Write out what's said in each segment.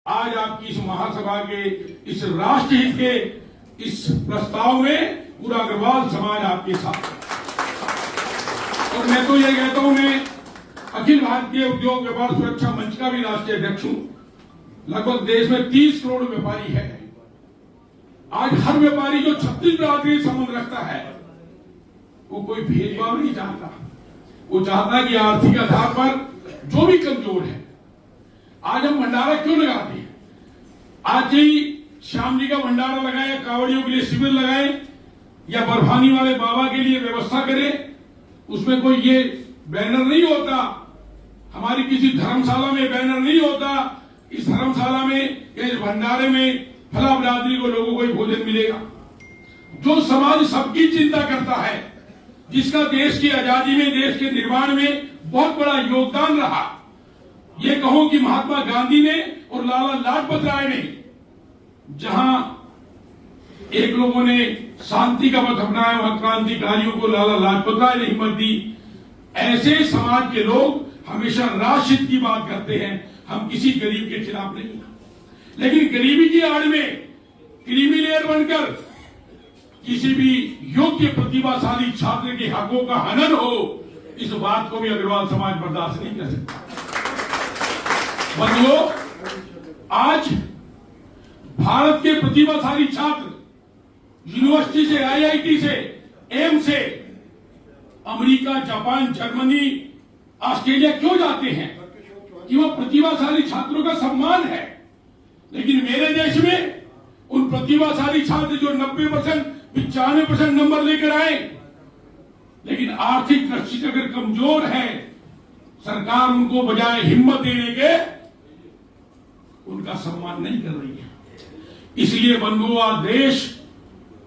आज आपकी इस महासभा के इस राष्ट्रहित के इस प्रस्ताव में पूरा अग्रवाल समाज आपके साथ है। और मैं तो ये कहता हूं, मैं अखिल भारतीय उद्योग व्यापार सुरक्षा मंच का भी राष्ट्रीय अध्यक्ष हूं। लगभग देश में 30 करोड़ व्यापारी है। आज हर व्यापारी जो 36 बिरादरी से संबंध रखता है वो कोई भेदभाव नहीं चाहता। वो चाहता है कि आर्थिक आधार पर जो भी कमजोर है, आज हम भंडारा क्यों लगाते हैं? आज ही श्याम जी का भंडारा लगाए, कांवड़ियों के लिए शिविर लगाए या बर्फानी वाले बाबा के लिए व्यवस्था करें, उसमें कोई ये बैनर नहीं होता, हमारी किसी धर्मशाला में बैनर नहीं होता, इस धर्मशाला में या इस भंडारे में फला बिरादरी को लोगों को ही भोजन मिलेगा। जो समाज सबकी चिंता करता है, जिसका देश की आजादी में, देश के निर्माण में बहुत बड़ा योगदान रहा, ये कहो कि महात्मा गांधी ने और लाला लाजपत राय ने, जहां एक लोगों ने शांति का पथ अपनाया, वहां क्रांतिकारियों को लाला लाजपत राय ने हिम्मत दी। ऐसे समाज के लोग हमेशा राष्ट्रहित की बात करते हैं। हम किसी गरीब के खिलाफ नहीं, लेकिन गरीबी की आड़ में क्रीमी लेयर बनकर किसी भी योग्य प्रतिभाशाली छात्र के हकों का हनन हो, इस बात को भी अग्रवाल समाज बर्दाश्त नहीं कर सकता। बंधुओं, आज भारत के प्रतिभाशाली छात्र यूनिवर्सिटी से, आईआईटी से, एम्स से अमेरिका, जापान, जर्मनी, ऑस्ट्रेलिया क्यों जाते हैं? कि वह प्रतिभाशाली छात्रों का सम्मान है। लेकिन मेरे देश में उन प्रतिभाशाली छात्र जो 90%, 95% नंबर लेकर आए, लेकिन आर्थिक दृष्टि से अगर कमजोर है, सरकार उनको बजाय हिम्मत देने के उनका सम्मान नहीं कर रही है। इसलिए बंधुओं, आज देश,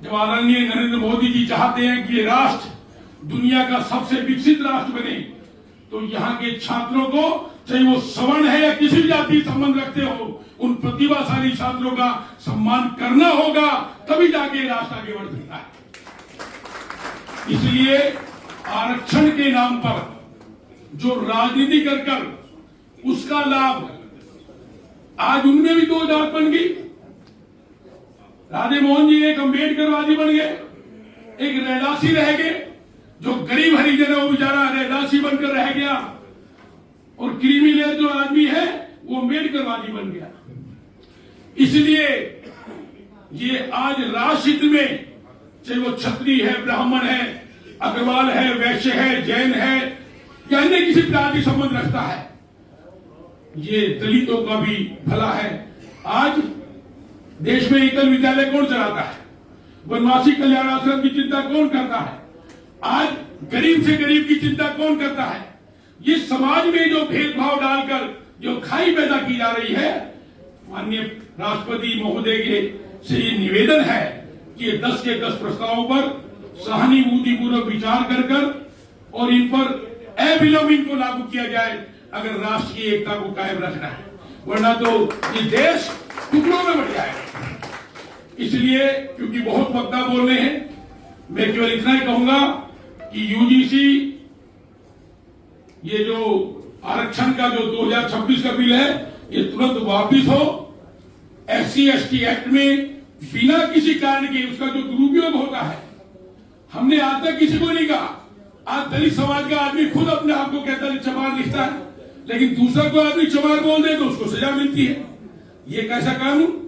जब आदरणीय नरेंद्र मोदी जी चाहते हैं कि ये राष्ट्र दुनिया का सबसे विकसित राष्ट्र बने, तो यहाँ के छात्रों को, चाहे वो सवर्ण है या किसी भी जाति संबंध रखते हो, उन प्रतिभाशाली छात्रों का सम्मान करना होगा, तभी जाके राष्ट्र आगे बढ़ सकता है। इसलिए आरक्षण के नाम पर जो राजनीति कर उसका लाभ, आज उनमें भी 2 जात बन गई। राधे मोहन जी एक अम्बेडकरवादी बन गए, एक रैदासी रह गए। जो गरीब हरिजन है वो बेचारा रैदासी बनकर रह गया, और क्रीमी लेयर जो आदमी है वो अम्बेडकरवादी बन गया। इसलिए ये आज राष्ट्रहित में, चाहे वो क्षत्रिय है, ब्राह्मण है, अग्रवाल है, वैश्य है, जैन है या अन्य किसी जाति संबंध रखता है, ये दलितों का भी भला है। आज देश में एकल विद्यालय कौन चलाता है? वनवासी कल्याण आश्रम की चिंता कौन करता है? आज गरीब से गरीब की चिंता कौन करता है? ये समाज में जो भेदभाव डालकर जो खाई पैदा की जा रही है, माननीय राष्ट्रपति महोदय के से ये निवेदन है कि ये 10 के 10 प्रस्तावों पर सहानुभूतिपूर्वक विचार कर और इन पर अविलंब इनको लागू किया जाए, अगर राष्ट्र की एकता को कायम रखना है, वरना तो ये देश टुकड़ों में बढ़ जाएगा। इसलिए क्योंकि बहुत वक्ता बोल रहे हैं, मैं केवल इतना ही कहूंगा कि यूजीसी ये जो आरक्षण का जो 2026 का बिल है, ये तुरंत वापिस हो। SC/ST एक्ट में बिना किसी कारण के उसका जो दुरुपयोग होता है, हमने आज तक किसी को नहीं कहा। आज दलित समाज का आदमी खुद अपने आप को कहता है चमार लिखता है, लेकिन दूसरा कोई आदमी चमार बोल दे तो उसको सजा मिलती है। ये कैसा कानून?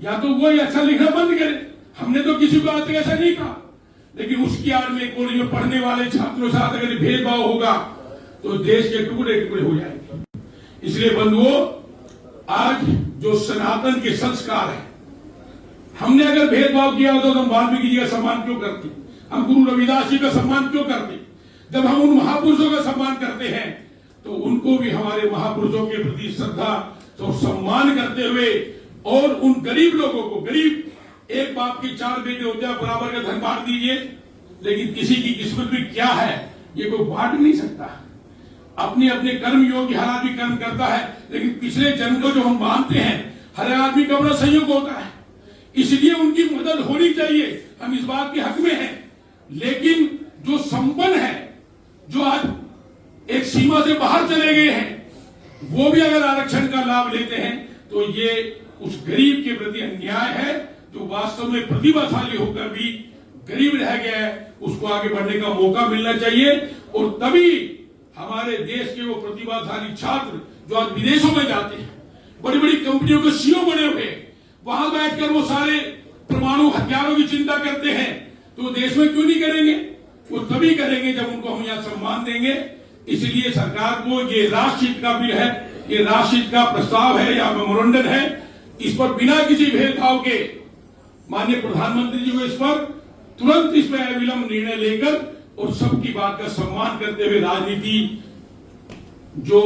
या तो वो अच्छा लिखना बंद करे। हमने तो किसी को आज तक ऐसा नहीं कहा, लेकिन उसकी आड़ में कॉलेज में पढ़ने वाले छात्रों के साथ अगर भेदभाव होगा तो देश के टुकड़े टुकड़े हो जाएंगे। इसलिए बंधुओं, आज जो सनातन के संस्कार है, हमने अगर भेदभाव किया होता तो हम वाल्मीकि जी का सम्मान क्यों करते? हम गुरु रविदास जी का सम्मान क्यों करते? जब हम उन महापुरुषों का सम्मान करते हैं तो उनको भी हमारे महापुरुषों के प्रति श्रद्धा तो सम्मान करते हुए, और उन गरीब लोगों को, गरीब एक बाप के 4 बेटे होते हैं, बराबर का धन बांट दीजिए, लेकिन किसी की किस्मत में क्या है ये कोई बांट नहीं सकता। अपने अपने कर्म योग्य हर आदमी कर्म करता है, लेकिन पिछले जन्म को जो हम मानते हैं, हर आदमी का बड़ा संयोग होता है। इसलिए उनकी मदद होनी चाहिए, हम इस बात के हक में हैं। लेकिन जो संपन्न है, जो आज एक सीमा से बाहर चले गए हैं, वो भी अगर आरक्षण का लाभ लेते हैं तो ये उस गरीब के प्रति अन्याय है जो वास्तव में प्रतिभाशाली होकर भी गरीब रह गया है। उसको आगे बढ़ने का मौका मिलना चाहिए और तभी हमारे देश के वो प्रतिभाशाली छात्र जो आज विदेशों में जाते हैं, बड़ी बड़ी कंपनियों के सीईओ बने हुए, वहां बैठकर वो सारे परमाणु हथियारों की चिंता करते हैं, तो देश में क्यों नहीं करेंगे? वो तभी करेंगे जब उनको हम यहाँ सम्मान देंगे। इसलिए सरकार को ये राष्ट्रहित का बिल है, ये राष्ट्रहित का प्रस्ताव है या मेमोरेंडम है, इस पर बिना किसी भेदभाव के माननीय प्रधानमंत्री जी को इस पर तुरंत इस पर अविलंब निर्णय लेकर और सबकी बात का सम्मान करते हुए राजनीति जो